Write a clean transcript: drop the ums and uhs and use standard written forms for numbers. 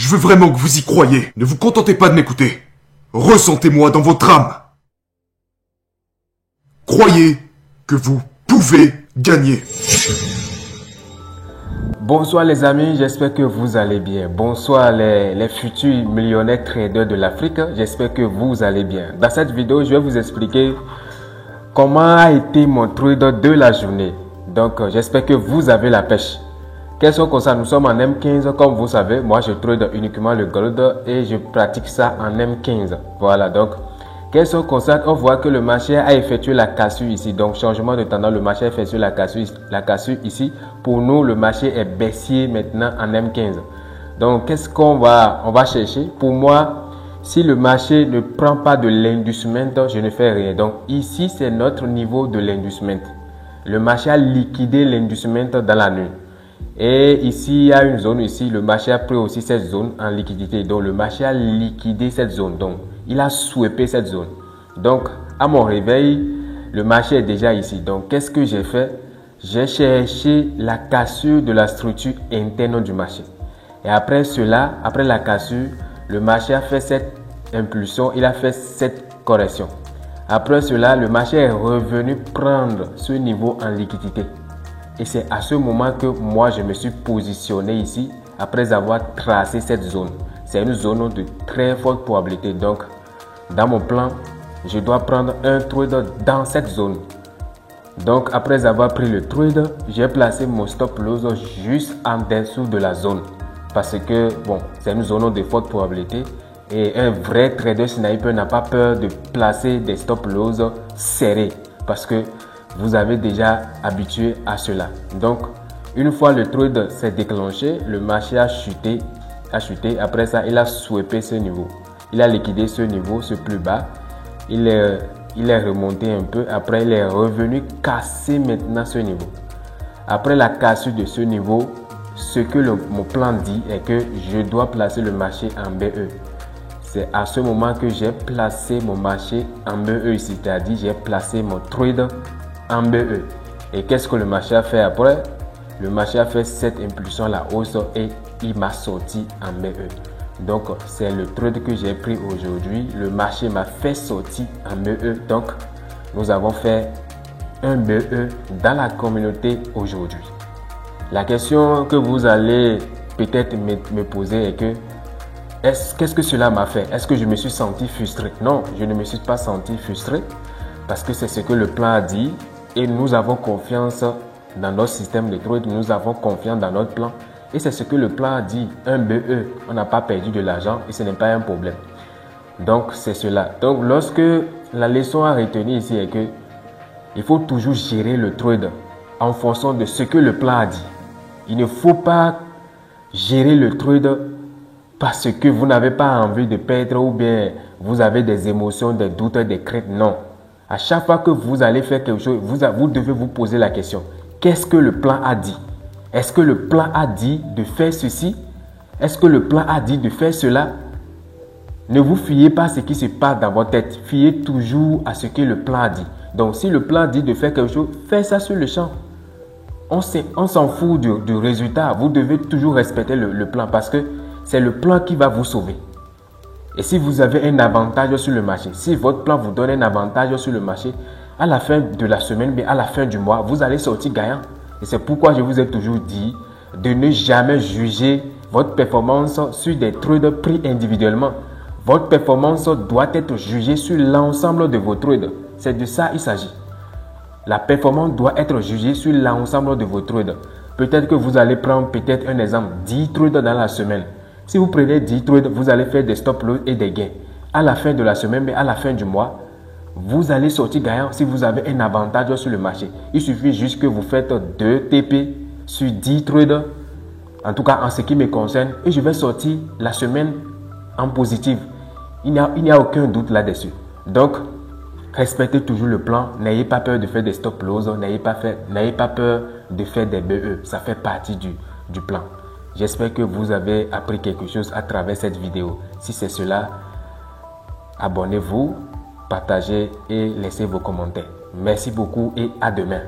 Je veux vraiment que vous y croyiez. Ne vous contentez pas de m'écouter. Ressentez-moi dans votre âme. Croyez que vous pouvez gagner. Bonsoir les amis, j'espère que vous allez bien. Bonsoir les futurs millionnaires traders de l'Afrique, j'espère que vous allez bien. Dans cette vidéo, je vais vous expliquer comment a été mon trade de la journée. Donc, j'espère que vous avez la pêche. Quels sont comme ça? Nous sommes en M15, comme vous savez. Moi, je trade uniquement le gold et je pratique ça en M15. Voilà, donc, quels sont comme ça? On voit que le marché a effectué la cassure ici. Donc, changement de tendance, le marché a effectué la cassure ici. Pour nous, le marché est baissier maintenant en M15. Donc, qu'est-ce qu'on va chercher? Pour moi, si le marché ne prend pas de l'inducement, je ne fais rien. Donc, ici, c'est notre niveau de l'inducement. Le marché a liquidé l'inducement dans la nuit. Et ici, il y a une zone ici. Le marché a pris aussi cette zone en liquidité. Donc, le marché a liquidé cette zone. Donc, il a sweepé cette zone. Donc, à mon réveil, le marché est déjà ici. Donc, qu'est-ce que j'ai fait? J'ai cherché la cassure de la structure interne du marché. Et après cela, après la cassure, le marché a fait cette impulsion. Il a fait cette correction. Après cela, le marché est revenu prendre ce niveau en liquidité. Et c'est à ce moment que moi, je me suis positionné ici après avoir tracé cette zone. C'est une zone de très forte probabilité. Donc, dans mon plan, je dois prendre un trade dans cette zone. Donc, après avoir pris le trade, j'ai placé mon stop loss juste en dessous de la zone. Parce que, bon, c'est une zone de forte probabilité. Et un vrai trader sniper n'a pas peur de placer des stop loss serrés. Parce que vous avez déjà habitué à cela. Donc, une fois le trade s'est déclenché, le marché a chuté. Après ça, il a sweepé ce niveau. Il a liquidé ce niveau, ce plus bas. Il est remonté un peu. Après, il est revenu casser maintenant ce niveau. Après la cassure de ce niveau, ce que mon plan dit est que je dois placer le marché en BE. C'est à ce moment que j'ai placé mon marché en BE ici. C'est-à-dire, j'ai placé mon trade en BE. Et qu'est-ce que le marché a fait après? Le marché a fait cette impulsion à la hausse et il m'a sorti en BE. Donc, c'est le trade que j'ai pris aujourd'hui. Le marché m'a fait sortir en BE. Donc, nous avons fait un BE dans la communauté aujourd'hui. La question que vous allez peut-être me poser est que qu'est-ce que cela m'a fait? Est-ce que je me suis senti frustré? Non, je ne me suis pas senti frustré parce que c'est ce que le plan a dit. Et nous avons confiance dans notre système de trade, nous avons confiance dans notre plan. Et c'est ce que le plan a dit, un BE, on n'a pas perdu de l'argent et ce n'est pas un problème. Donc c'est cela. Donc lorsque la leçon à retenir ici est que il faut toujours gérer le trade en fonction de ce que le plan a dit. Il ne faut pas gérer le trade parce que vous n'avez pas envie de perdre ou bien vous avez des émotions, des doutes, des craintes. Non. À chaque fois que vous allez faire quelque chose, vous devez vous poser la question. Qu'est-ce que le plan a dit? Est-ce que le plan a dit de faire ceci? Est-ce que le plan a dit de faire cela? Ne vous fiez pas à ce qui se passe dans votre tête. Fiez toujours à ce que le plan a dit. Donc, si le plan dit de faire quelque chose, faites ça sur le champ. On s'en fout du résultat. Vous devez toujours respecter le plan parce que c'est le plan qui va vous sauver. Et si vous avez un avantage sur le marché, si votre plan vous donne un avantage sur le marché, à la fin de la semaine, mais à la fin du mois, vous allez sortir gagnant. Et c'est pourquoi je vous ai toujours dit de ne jamais juger votre performance sur des trades pris individuellement. Votre performance doit être jugée sur l'ensemble de vos trades. C'est de ça qu'il s'agit. La performance doit être jugée sur l'ensemble de vos trades. Peut-être que vous allez prendre peut-être un exemple, 10 trades dans la semaine. Si vous prenez 10 trades, vous allez faire des stop loss et des gains. À la fin de la semaine, mais à la fin du mois, vous allez sortir gagnant si vous avez un avantage sur le marché. Il suffit juste que vous faites 2 TP sur 10 trades. En tout cas, en ce qui me concerne, et je vais sortir la semaine en positif. Il n'y a aucun doute là-dessus. Donc, respectez toujours le plan. N'ayez pas peur de faire des stop loss. N'ayez pas peur de faire des BE. Ça fait partie du plan. J'espère que vous avez appris quelque chose à travers cette vidéo. Si c'est cela, abonnez-vous, partagez et laissez vos commentaires. Merci beaucoup et à demain.